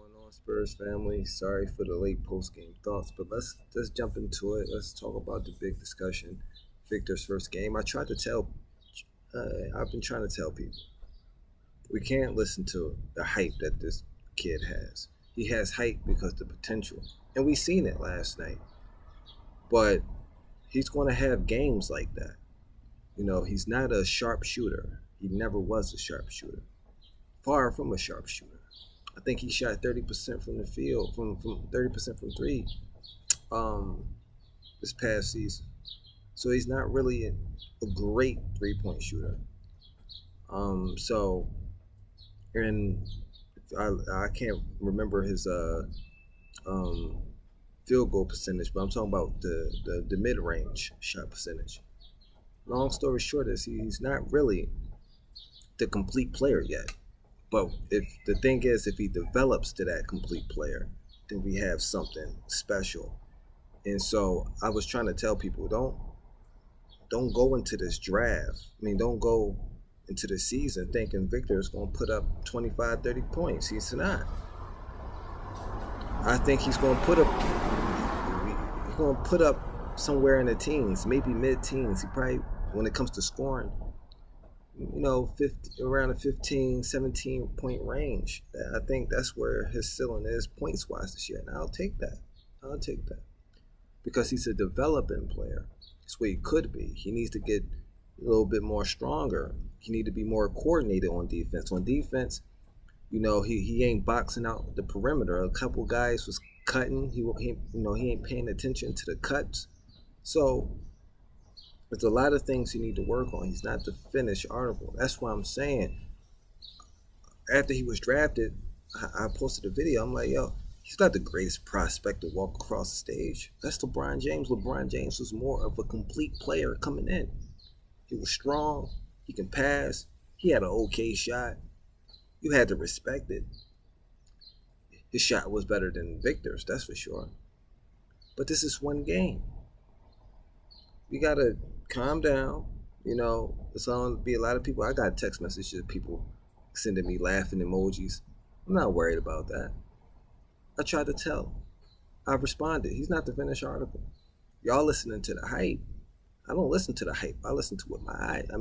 going on, Spurs family? Sorry for the late post game thoughts, but let's jump into it. Let's talk about the big discussion. Victor's first game. I've been trying to tell people we can't listen to the hype that this kid has. He has hype because the potential, and we seen it last night. But he's going to have games like that. He's not a sharpshooter. He never was a sharpshooter. Far from a sharpshooter. I think he shot 30% from the field, from 30% from three, um, this past season. So he's not really a great 3 point shooter. So and I can't remember his um, field goal percentage, but I'm talking about the mid range shot percentage. Long story short is he's not really the complete player yet. But if the thing is, if he develops to that complete player, then we have something special. And so I was trying to tell people, don't go into this draft. I mean, don't go into the season thinking Victor is going to put up 25, 30 points. He's not. I think he's going to put up somewhere in the teens, maybe mid-teens. He probably, when it comes to scoring, 50, around a 15, 17 point range. I think that's where his ceiling is points wise this year. And I'll take that. I'll take that. Because he's a developing player. That's what he could be. He needs to get a little bit more stronger. He need to be more coordinated on defense. On defense, he ain't boxing out the perimeter. A couple guys was cutting. He ain't paying attention to the cuts. So there's a lot of things you need to work on. He's not the finished article. That's why I'm saying after he was drafted, I posted a video. I'm like, yo, he's not the greatest prospect to walk across the stage. That's LeBron James. LeBron James was more of a complete player coming in. He was strong. He can pass. He had an okay shot. You had to respect it. His shot was better than Victor's, that's for sure. But this is one game. You gotta calm down. It's going to be a lot of people. I got text messages of people sending me laughing emojis. I'm not worried about that. I tried to tell. I responded. He's not the finished article. Y'all listening to the hype. I don't listen to the hype. I listen to what my eye. I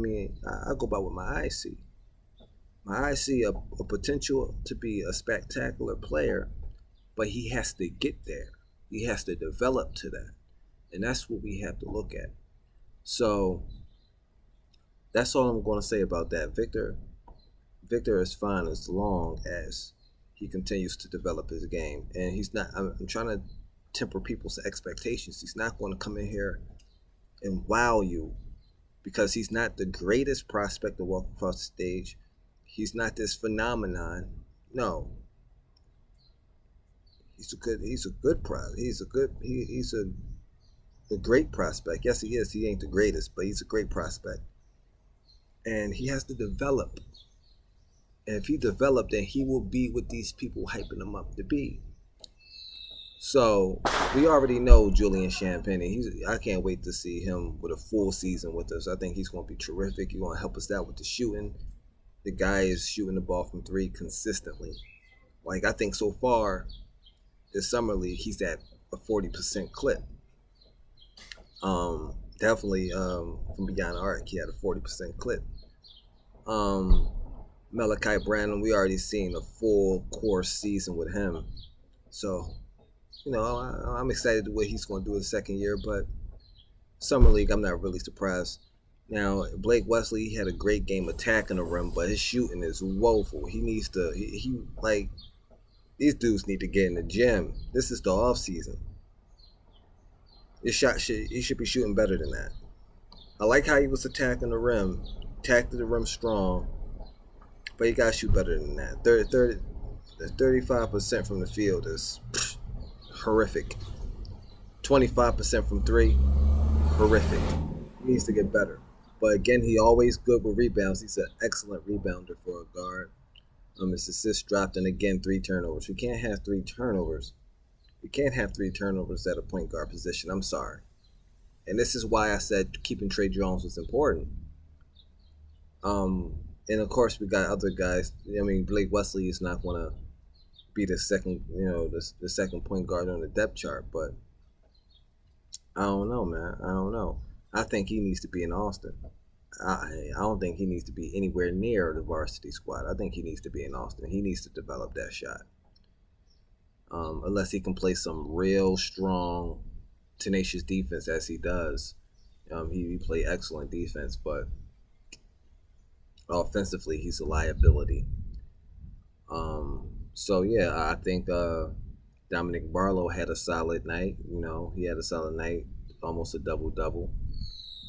go by what my eyes see. My eyes see a potential to be a spectacular player, but he has to get there. He has to develop to that, and that's what we have to look at. So that's all I'm going to say about that. Victor is fine as long as he continues to develop his game, and he's not. I'm trying to temper people's expectations. He's not going to come in here and wow you because he's not the greatest prospect to walk across the stage. He's not this phenomenon. No, he's a great prospect. Yes, he is. He ain't the greatest, but he's a great prospect, and he has to develop. And if he developed, then he will be what these people hyping him up to be. So we already know Julian Champagnie. I can't wait to see him with a full season with us. I think he's going to be terrific. He's going to help us out with the shooting. The guy is shooting the ball from three consistently. Like, I think so far this summer league, he's at a 40% clip. Definitely from beyond the arc, he had a 40% clip. Malachi Brandon, we already seen a full course season with him. So, I'm excited what he's going to do his second year, but summer league, I'm not really surprised. Now, Blake Wesley, he had a great game attacking the rim, but his shooting is woeful. He needs to, these dudes need to get in the gym. This is the off season. He should be shooting better than that. I like how he was attacking the rim, attacked the rim strong, but he got to shoot better than that. 35% from the field is horrific. 25% from three, horrific. He needs to get better. But again, he always good with rebounds. He's an excellent rebounder for a guard. His assists dropped, and again, 3 turnovers. We can't have 3 turnovers. We can't have 3 turnovers at a point guard position. I'm sorry. And this is why I said keeping Trey Jones was important. And of course, we got other guys. Blake Wesley is not going to be the second, the second point guard on the depth chart. But I don't know, man. I don't know. I think he needs to be in Austin. I don't think he needs to be anywhere near the varsity squad. I think he needs to be in Austin. He needs to develop that shot. Unless he can play some real strong, tenacious defense as he does. He play excellent defense, but offensively he's a liability. So yeah, I think Dominic Barlow had a solid night. He had a solid night, almost a double double.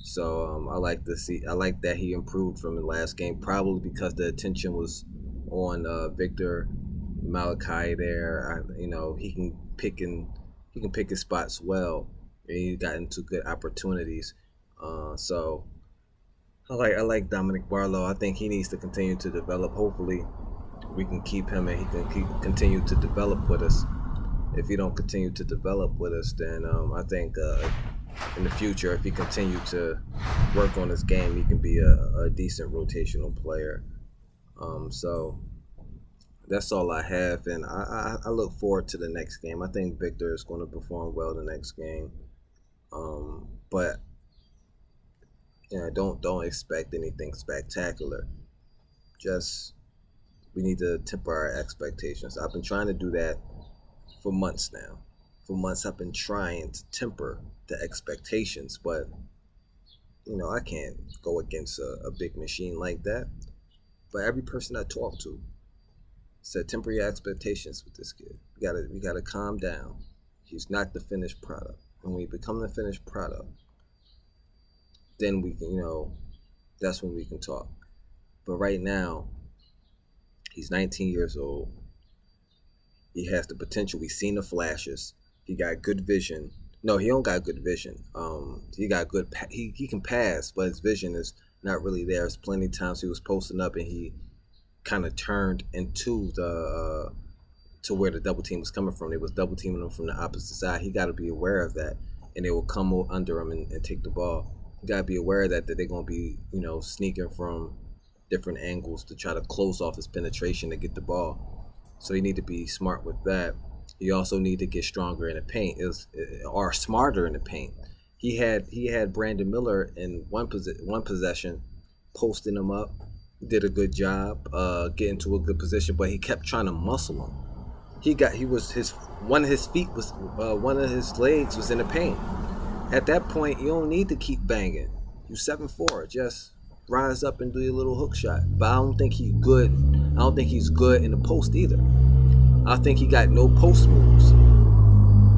So I like to see. I like that he improved from the last game, probably because the attention was on Victor Malachi there. He can pick his spots well, and he got into good opportunities. So I like Dominic Barlow. I think he needs to continue to develop. Hopefully, we can keep him and he can continue to develop with us. If he don't continue to develop with us, then I think in the future, if he continue to work on his game, he can be a decent rotational player. So that's all I have, and I look forward to the next game. I think Victor is going to perform well the next game, but don't expect anything spectacular. Just we need to temper our expectations. I've been trying to do that for months now. For months, I've been trying to temper the expectations, but I can't go against a big machine like that. But every person I talk to said temper your expectations with this kid. We gotta calm down. He's not the finished product. When we become the finished product, then we can, that's when we can talk. But right now, he's 19 years old. He has the potential. We've seen the flashes. He got good vision. No, he don't got good vision. He got good. He can pass, but his vision is not really there. There's plenty of times he was posting up and he kind of turned into the to where the double team was coming from. They was double teaming him from the opposite side. He got to be aware of that, and they will come under him and take the ball. You got to be aware of that they're going to be sneaking from different angles to try to close off his penetration to get the ball. So you need to be smart with that. You also need to get stronger in the paint, or smarter in the paint. He had Brandon Miller in one possession, posting him up. He did a good job getting to a good position, but he kept trying to muscle him. One of his legs was in the paint. At that point, you don't need to keep banging. You 7'4", just rise up and do your little hook shot. But I don't think he's good. I don't think he's good in the post either. I think he got no post moves,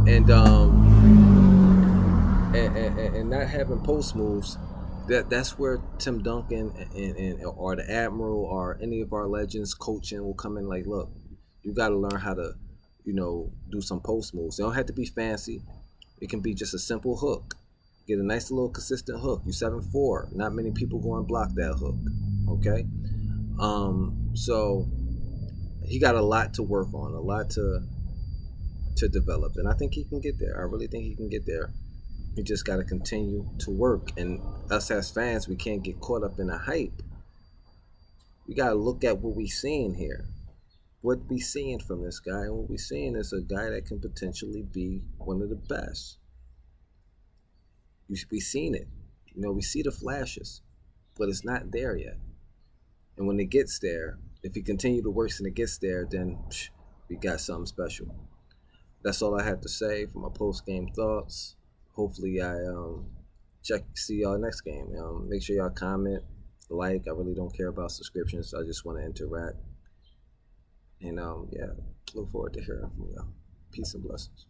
and not having post moves. That's where Tim Duncan or the Admiral or any of our legends coaching will come in. Like, look, you got to learn how to, do some post moves. They don't have to be fancy. It can be just a simple hook. Get a nice little consistent hook. You 7'4". Not many people go and block that hook. Okay, so he got a lot to work on, a lot to develop, and I think he can get there. I really think he can get there. He just got to continue to work, and us as fans, we can't get caught up in the hype. We got to look at what we seeing here. What we seeing from this guy, and what we seeing is a guy that can potentially be one of the best. We seen it. We see the flashes, but it's not there yet. And when it gets there, if he continue to work and it gets there, then we got something special. That's all I have to say for my post-game thoughts. Hopefully I see y'all next game. Make sure y'all comment, like. I really don't care about subscriptions. I just want to interact. And look forward to hearing from y'all. Peace and blessings.